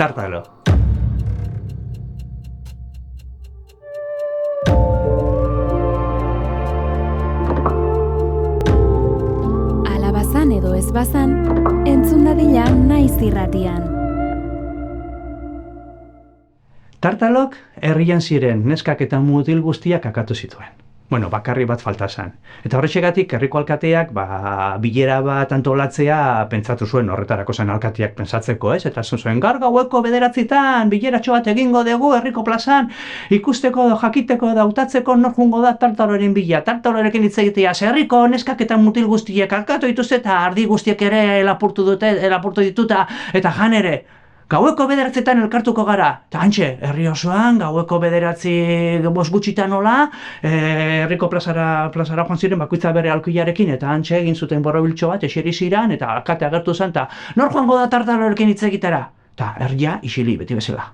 Tartalo. Alabazan edo ez bazan, entzun dadila naiz irratian. Tartalok herrian ziren neskak eta mutil guztiak akatu zituen. Bueno, bakarri bat falta zen. Eta horrexegatik herriko alkateak bilera bat antolatzea pentsatu zuen, horretarako zen alkateak pentsatzeko, ez? Eta zuen, gaur gaueko 9:00 bileratxo bat egingo dugu herriko plazan, ikusteko, jakiteko, hautatzeko nor joango da Tartaloren bila. Tartalorekin hitz egitea, herriko neskak eta mutil guztiek alkatu dituzte eta ardi guztiek ere lapurtu dituta eta jan ere. Gaueko 9:00 elkartuko gara, eta hantxe, herri osoan, gaueko 9:05 gutxitan nola, herriko plazara joan ziren bakoitza bere alkilarekin, eta hantxe egin zuten borobiltxo bat, eseri ziren, eta alkate agertu zen, eta nor joango da Tartalorekin hitz egitera? Eta herria isili, beti bezala.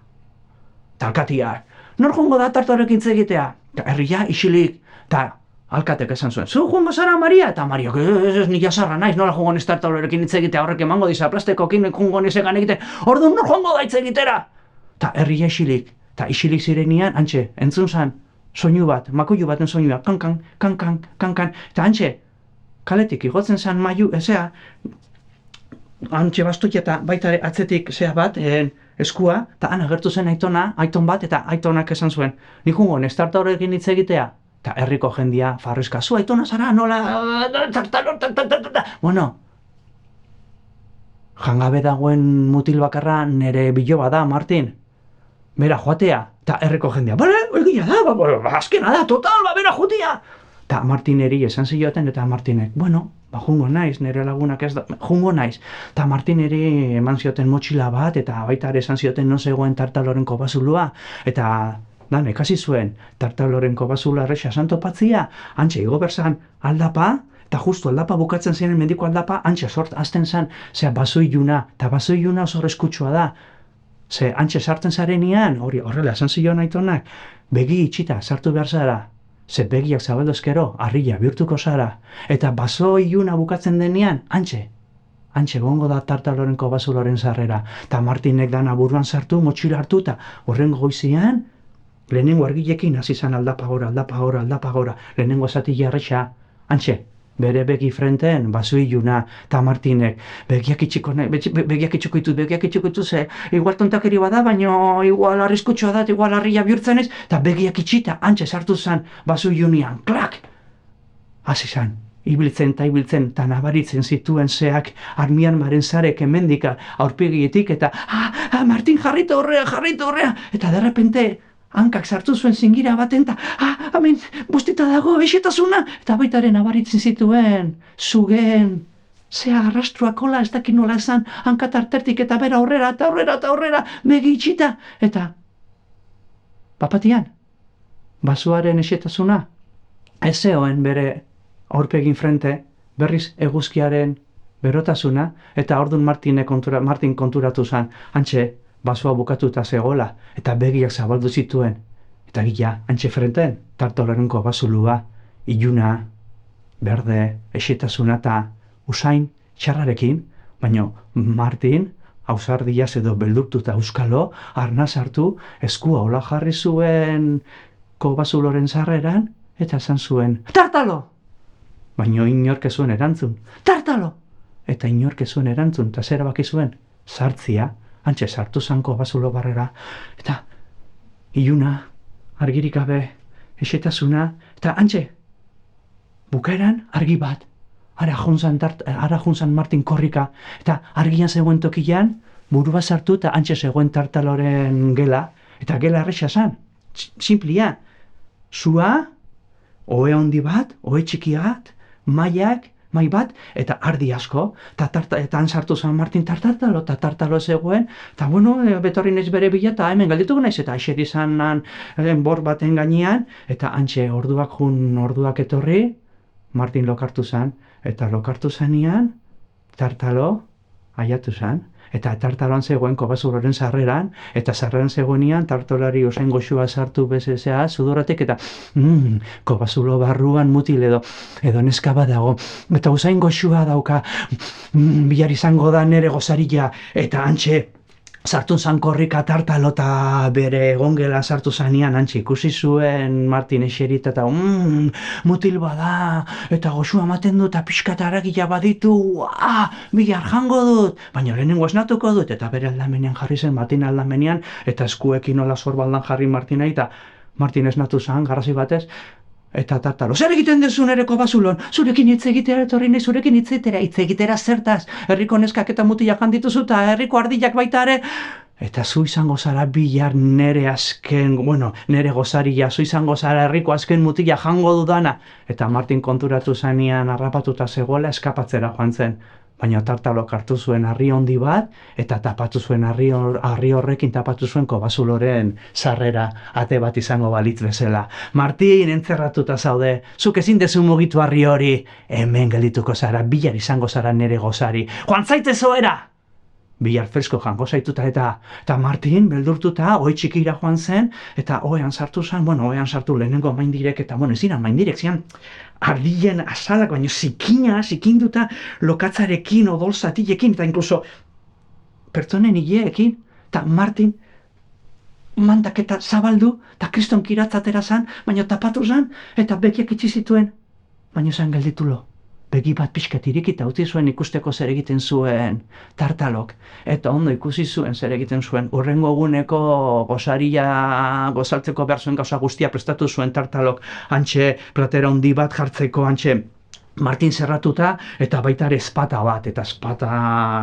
Eta alkatiak, nor joango da Tartalorekin hitz egitea? Eta herria isilik, eta alkatek esan zuen, zu joango zara Maria? Eta Mariak, ez nik jasarra naiz, nola joango niz Tartalorekin hitz egitea, horrek emango diza plastekokin joango nizegan egite, orduan nor joango da hitz egitera? Eta herria isilik, eta isilik zirenian, hantxe, entzun zan, soinu bat, makuilu baten soinua, kankan, kankan, kankan, eta hantxe, kaletik igotzen zan maiu, hantxe bastokia eta baita atzetik bat, eskua, eta han agertu zen aiton bat, eta aitonak esan zuen, nik joango niz Tartalorekin hitz egitea? Eta herriko jendia farrezka, zu aitona zara, nola, bueno, jangabe dagoen mutil bakarra nere biloba da, Martin, bera joatea, eta herriko jendia, egia da, azkena da, total, bera joatea. Eta Martineri esan zioten, eta Martinek, bueno, jungo naiz, nire lagunak ez da, jungo naiz. Eta Martineri eman zioten motxila bat, eta baita ere esan zioten no zegoen Tartaloren kobazulua, eta dan, ekasi zuen, Tartaloren kobazula erresa santopatzia, hantxe igo berzan aldapa, eta justu aldapa bukatzen ziren mendiko aldapa, hantxe azten zen, basoiluna, eta basoiluna oso eskutsua da. Hantxe sartzen zarenean, horrela esan zion aitonak, begi itxita sartu behar zara, begiak zabaldozkero, harria bihurtuko zara, eta basoiluna bukatzen denean, hantxe gongo da Tartaloren kobazuloren sarrera, eta Martinek dana buruan sartu, motxila hartu, eta horrengo goizian, lehenengo argilekin hasi zan aldapa gora, lehenengo esati jarretxa, hantxe, bere begi frenten, basoiluna, eta Martinek, begiak itxiko ditut, igual tontakeri bada, baina igual arriskutsua da, igual harria bihurtzen ez, eta begiak itxita, hantxe sartu zan, basoilunian, klak! Hasi zan, ibiltzen, eta nabaritzen zituen zeak, armian maren zarek emendika, aurpegietik, eta, Martin, jarritu horrea, eta derrepente, hankak sartu zuen zingira baten, eta, hemen, bustita dago, esetasuna, eta baitaren nabaritzen zituen, zugen, arrastrua kola, ez dakit nola esan, hankat artertik, eta bera aurrera, begi itxita, eta, bapatian, basoaren esetasuna, ez zeoen bere aurpegin frente, berriz eguzkiaren berotasuna, eta orduan Martin konturatu zen, hantxe, basoa bukatuta zegoela, eta begiak zabaldu zituen, eta gila, hantxe frenten, Tartaloren kobazulua, iluna, berde, esetasuna eta usain txarrarekin, baina Martin, ausardiaz edo beldurtuta euskalo, arnaz hartu, eskua hola jarri zuen kobazuloren sarreran, eta esan zuen, Tartalo! Baina inork ez zuen erantzun, Tartalo! Eta inork ez zuen erantzun, eta zer baki zuen, sartzia, hantxe sartu zanko bazulo barrera, eta iluna, argirik gabe, esetasuna, eta hantxe, bukaeran argi bat, ara junzan Martin korrika, eta argian zegoen tokian, burua sartu eta hantxe zegoen Tartaloren gela, eta gela erresa zan, simplia, zua, ohe handi bat, ohe txikiat, mai bat, eta ardi asko, eta han sartu zen Martin Tartalo, eta Tartalo zegoen, eta bueno, betorri naiz bere bila, eta hemen galdituko naiz, eta eseri zanan bor baten gainean, eta hantxe orduak etorri, Martin lokartu zen, eta lokartu zenean, Tartalo aiatu zen, eta Tartaloan zegoen kobazuloren sarreran, eta sarreran zegoenean Tartolari usain goxua sartu bezesea sudoratek, eta kobazulo barruan mutil edo neska badago, eta usain goxua dauka, bihar izango da nere gozaria, eta hantxe sartu zan korrika tartalo eta bere egongelan sartu zanean antxe ikusi zuen Martin eserita eta mutil bada eta goxua ematen dut eta pixka eta haragia baditu, bihar jango dut, baina lehenengo esnatuko dut eta bere aldamenean jarri zen Martin aldamenean eta eskuekin nola sorbaldan jarri Martinai eta Martin esnatu zan garrasi batez. Eta tartalo, zer egiten duzu nereko basulon? Zurekin hitz egitera etorri nahi, zurekin hitz egitera zertaz. Herriko neskak eta mutilak handituzu eta herriko ardilak baita ere. Eta zu izango zara bihar nere gozaria, zu izango zara herriko azken mutila jango dudana. Eta Martin konturatu zanean harrapatuta zegoela eskapatzera joan zen. Baina tartalok hartu zuen harri handi bat, eta tapatu zuen harri horrekin tapatu zuen kobazuloren sarrera ate bat izango balitz bezala. Martin, entzerratuta zaude, zuk ezin dezu mugitu harri hori, hemen geldituko zara, bihar izango zara nere gozari. Joan zaitez oera! Bihar fresko jango zaituta eta Martin beldurtuta ohe txikira joan zen eta ohean sartu zen, ohean sartu lehenengo maindirek eta ezin maindirek zian ardilen azalak, baina zikinduta lokatzarekin, odol zatilekin eta inkluso pertsonen hileekin eta Martin mandak eta zabaldu eta kriston kiratzatera zen, baina tapatu zen eta begiak itxi zituen, baina zen gelditulo. Begi bat pixkat irikita utzi zuen ikusteko zer egiten zuen tartalok. Eta ondo ikusi zuen zer egiten zuen. Urrengo eguneko gozaria gozaltzeko behar zuen gauza guztia prestatu zuen tartalok. Antxe platera handi bat jartzeko, antxe Martin zerratuta eta baita ere espata bat. Eta espata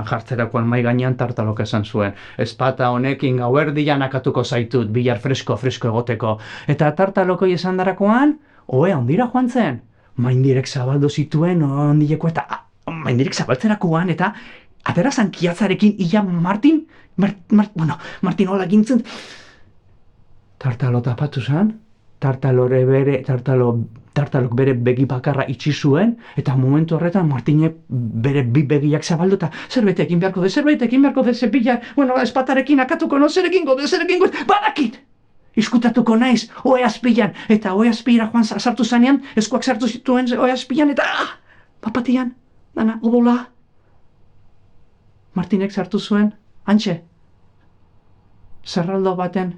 jartzerakoan mai gainean tartalok esan zuen. Espata honekin gauerdian akatuko zaitut, bihar fresko egoteko. Eta tartaloko esan darakoan, ondira joan zen. Maindirek zabaldu zituen ondileko eta maindirek zabaltzerakoan eta aterazan kiatzarekin ia Martin hola gintzen. Tartalo tapatu zen, tartalok bere begi bakarra itxi zuen eta momentu horretan Martinek bere bi begiak zabaldu eta zerbait egin beharko de, zepillar, espatarekin akatuko no, zer egingo de, badakit! Iskutatuko naiz, ohe azpilan, eta ohe azpira joan sartu zanean, eskuak sartu zituen ohe azpilan, eta papatian, dana, odola. Martinek sartu zuen, antxe, zerraldo baten,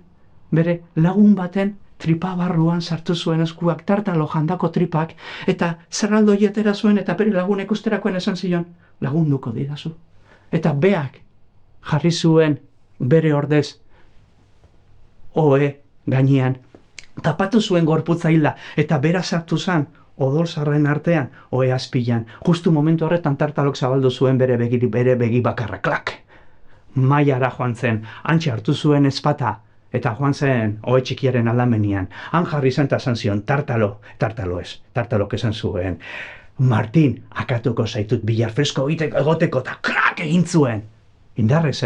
bere lagun baten, tripa barruan sartu zuen eskuak, tartalo jandako tripak, eta zerraldo jetera zuen, eta bere lagunek usterakoen esan zion, lagunduko didazu. Eta beak jarri zuen bere ordez, ohe gainean, tapatu zuen gorputza hilda, eta bera sartu zen, odol zarren artean, ohe azpilan. Justu momentu horretan tartalok zabaldu zuen bere begi bakarra, klak! Maiara joan zen, antxe hartu zuen espata, eta joan zen ohe txikiaren aldamenean. Han jarri zen eta esan zion, tartalok esan zuen. Martin, akatuko zaitut bihar fresko egoteko, eta klak egin zuen. Indarrez,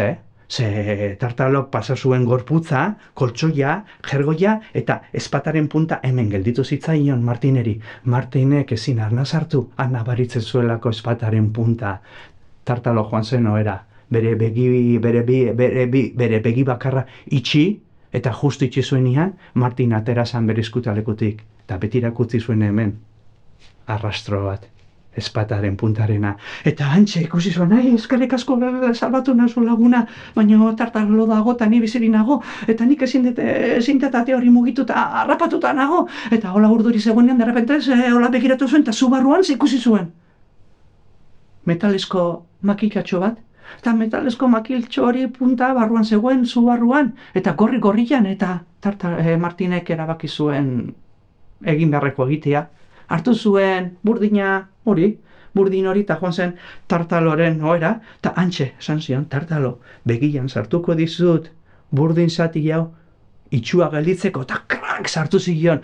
Ze tartalok pasa zuen gorputza, koltsoia, jergoia eta espataren punta hemen gelditu zitzaion Martineri. Martinek ezin arna sartu, arna baritzen zuelako espataren punta. Tartalo joan zen ohera, bere begi bakarra itxi eta justu itxi zuenean Martin atera zan bere eskutalekutik. Eta betirak utzi zuen hemen, arrastro bat. Espataren puntarena. Eta antxe ikusi zuen, eskerrik asko salbatu nazu laguna, baina tartalo dago eta ni biziri nago, eta nik ezin dut ate hori mugitu eta harrapatuta nago. Eta hola urduri zegoenean, derrepentez, hola begiratu zuen, eta zu barruan ikusi zuen. Metalesko makiltxo bat, eta metalesko makiltxo hori punta barruan zegoen, zu barruan, eta gorrian, eta Martinek erabaki zuen egin beharreko egitea. Hartu zuen burdin hori eta joan zen tartaloren ohera, eta antxe, esan zion, tartalo, begian sartuko dizut burdin zati hau itxua gelditzeko, eta krak sartu zion,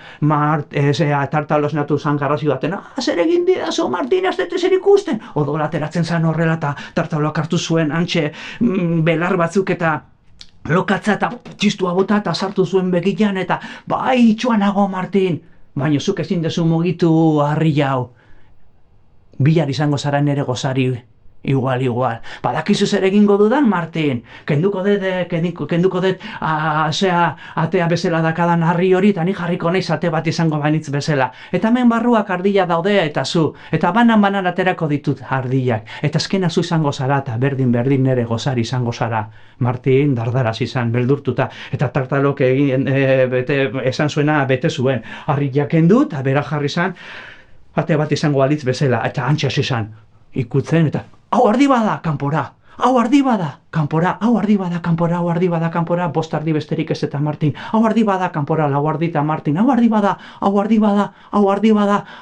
tartalo esnatu zan garrasi baten, zer egin didazu, Martin, ez dut ezer ikusten, odola ateratzen zan horrela, eta tartaloak hartu zuen, antxe, belar batzuk eta lokatza eta txistua bota eta sartu zuen begian, eta bai, itxua nago, Martin, baina zuk ezin dezu mugitu harri hau. Bihar izango zara nere gozari, Igual. Badakizu zer egingo dudan, Martin? Kenduko dut, atea bezala dakadan harri hori, eta ni jarriko naiz ate bat izango banitz bezala. Eta hemen barruak ardila daude eta zu. Eta banan aterako ditut ardilak. Eta azkena zu izango zara, eta berdin nere gozari izango zara. Martin dardaraz izan, beldurtuta. Eta tartalok esan zuena bete zuen. Harriak kendu, eta bera jarri zan, ate bat izango balitz bezala. Eta antxas izan. Ikutzen eta hau ardi bada kanpora, bost ardi besterik ez eta Martin, hau ardi bada kanpora, lau ardi eta Martin, hau ardi bada,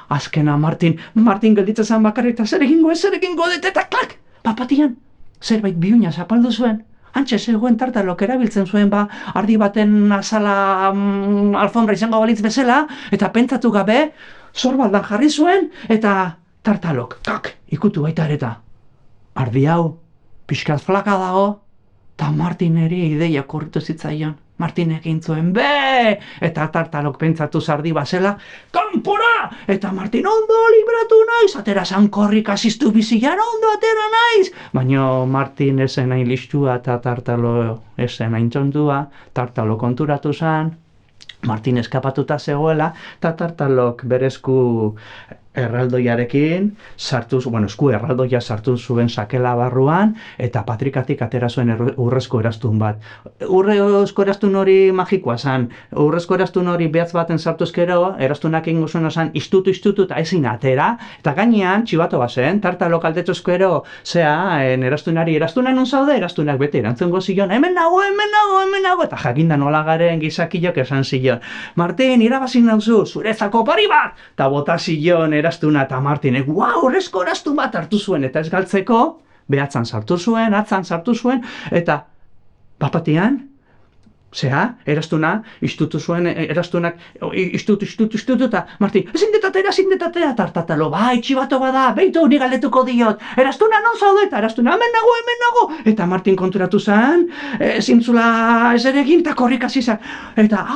azkena Martin gelditzen zan bakarrik eta zer egingo dut, eta klak, papatian, zerbait biuina zapaldu zuen, antxe zegoen tartalok erabiltzen zuen ardi baten azala alfombra izango balitz bezala, eta pentsatu gabe, zorbaldan jarri zuen, eta tartalok, kak, ikutu baita ereta. Ardi hau, pixkat flaka dago, eta Martineri ideia korritu zitzaion. Martinek egin zuen, be! Eta tartalok pentsatu zardi bazela, kanpora! Eta Martin, ondo libratu naiz! Atera zan korrik asiztu bizian, ondo atera naiz! Baina Martin esen hain listua eta tartalo esen hain txontua, tartalo konturatu zan, Martin eskapatuta zegoela, eta tartalok berezku erraldoiarekin esku erraldoia sartu zuen sakela barruan, eta patrikatik atera zuen urrezko eraztun bat. Urrezko eraztun hori magikoa zan, urrezko eraztun hori behatz baten sartuzkero, eraztunak egingo zuen zan, istutu eta ezin atera, eta gainean, txibatu bazen, tartalok aldetuzkero, eraztunari, eraztunak non zaude, eraztunak bete erantzungo zion, hemen nago, eta jakinda nola garen gizakilok esan zion, Martin, irabazi nauzu, zurezako pari bat, eta bota zion eraztuna eta Martinek, urrezko eraztun bat hartu zuen, eta ez galtzeko, behatzan sartu zuen, eta bapatian, eraztuna, istutu zuen, eraztunak, istutu, eta Martin, ezin detatera, tartatalo, bai, txibato bada, beitu, ni galdetuko diot, eraztuna non zaude, eta eraztuna, hemen nago, eta Martin konturatu zen, zintzula ez ere egin, eta korrik hasi zen, eta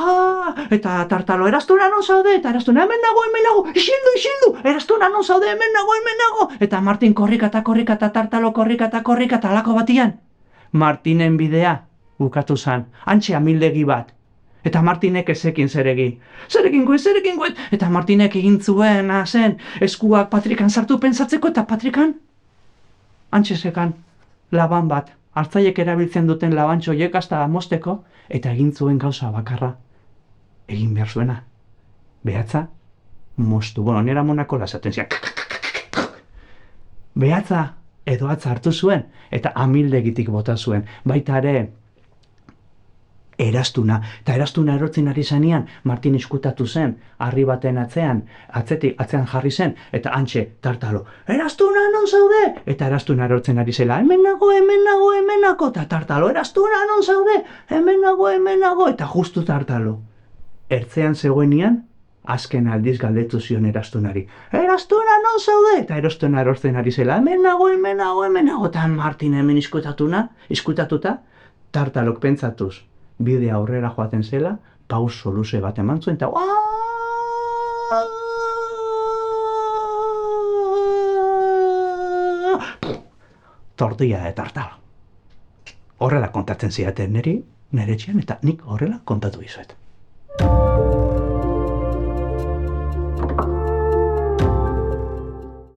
tartalo, eraztuna non zaude, eta eraztuna, hemen nago, isildu, eraztuna non zaude, hemen nago, eta Martin korrika, tartalo korrika, eta alako batian, Martinen bidea, bukatu zan, antxe amildegi bat. Eta Martinek ezekin zer egin. Zer egingo, eta Martinek egin zuen, eskuak patrikan sartu pentsatzeko, eta patrikan, antxe zekan, laban bat, hartzaiek erabiltzen duten labantxoiek hasta mozteko, eta egin zuen gauza bakarra. Egin behar zuena. Behatza, moztu. Nera monako lasaten zian. Behatza, edo atza hartu zuen, eta amildegitik bota zuen. Baita ere, eraztuna, eta eraztuna erortzen ari zanean, Martin iskutatu zen, harri baten atzean jarri zen, eta antxe, tartalo, eraztuna non zaude? Eta eraztuna erortzen ari zela, hemen nago, eta tartalo, eraztuna non zaude? Hemen nago, eta justu tartalo. Ertzean zegoenian, azken aldiz galdetu zion eraztunari, eraztuna non zaude? Eta eraztuna erortzen ari zela, hemen nago, eta Martin hemen iskutatuta, tartalok pentsatuz, bidea aurrera joaten zela, pauso luze bat eman zuen, eta tortilla de tartalo. Horrela kontatzen ziaten nire etxean, eta nik horrela kontatu dizuet.